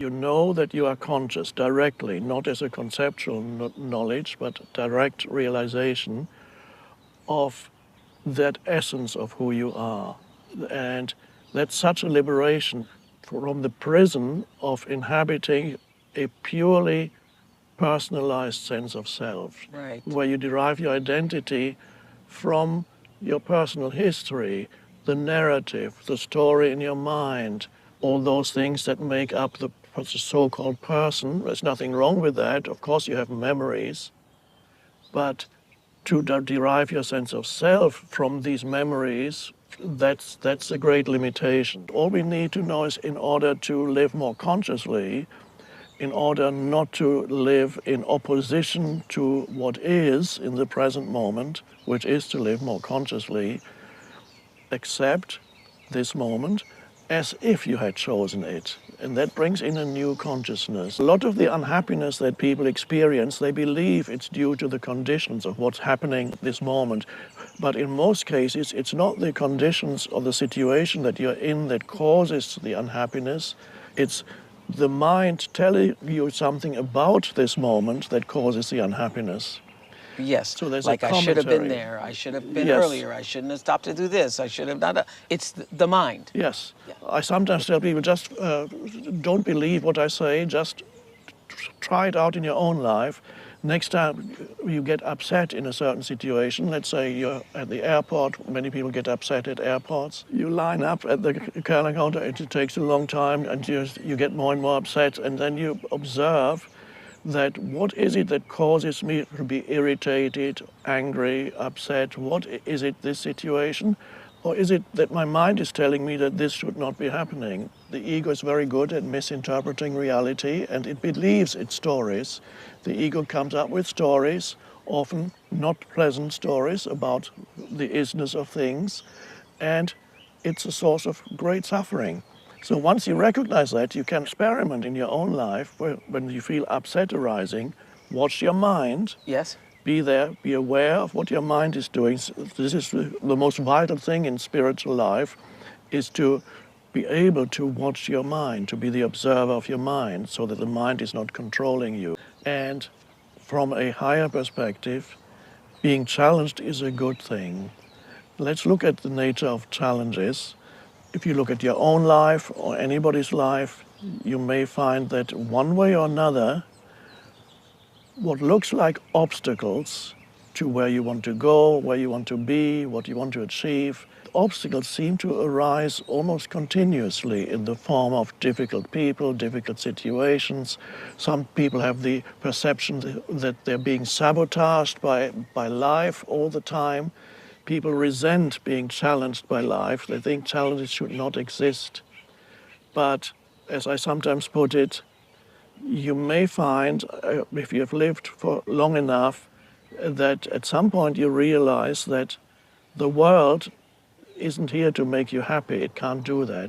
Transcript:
You know that you are conscious directly, not as a conceptual knowledge, but direct realization of that essence of who you are. And that's such a liberation from the prison of inhabiting a purely personalized sense of self, Right. where you derive your identity from your personal history, the narrative, the story in your mind, all those things that make up the so-called person. There's nothing wrong with that. Of course, you have memories, but to derive your sense of self from these memories, that's a great limitation. All we need to know is, in order to live more consciously, in order not to live in opposition to what is in the present moment, which is to live more consciously, accept this moment as if you had chosen it. And that brings in a new consciousness. A lot of the unhappiness that people experience, they believe it's due to the conditions of what's happening at this moment. But in most cases, it's not the conditions or the situation that you're in that causes the unhappiness. It's the mind telling you something about this moment that causes the unhappiness. Yes, So there's like a I should have been commentary. there, I should have been Yes. earlier, I shouldn't have stopped to do this, I should have done that. It's the mind. Yes. Yeah. I sometimes tell people, just don't believe what I say, just try it out in your own life. Next time you get upset in a certain situation, let's say you're at the airport, many people get upset at airports. You line up at the counter, it takes a long time, and you get more and more upset, and then you observe that what is it that causes me to be irritated, angry, upset? What is it, this situation? Or is it that my mind is telling me that this should not be happening? The ego is very good at misinterpreting reality, and it believes its stories. The ego comes up with stories, often not pleasant stories about the isness of things, and it's a source of great suffering. So once you recognize that, you can experiment in your own life when you feel upset arising, watch your mind. Yes? Be there, be aware of what your mind is doing. This is the most vital thing in spiritual life, is to be able to watch your mind, to be the observer of your mind, so that the mind is not controlling you. And from a higher perspective, being challenged is a good thing. Let's look at the nature of challenges. If you look at your own life or anybody's life, you may find that one way or another, what looks like obstacles to where you want to go, where you want to be, what you want to achieve, obstacles seem to arise almost continuously in the form of difficult people, difficult situations. Some people have the perception that they're being sabotaged by life all the time. People resent being challenged by life. They think challenges should not exist. But as I sometimes put it, you may find, if you have lived for long enough, that at some point you realize that the world isn't here to make you happy. It can't do that.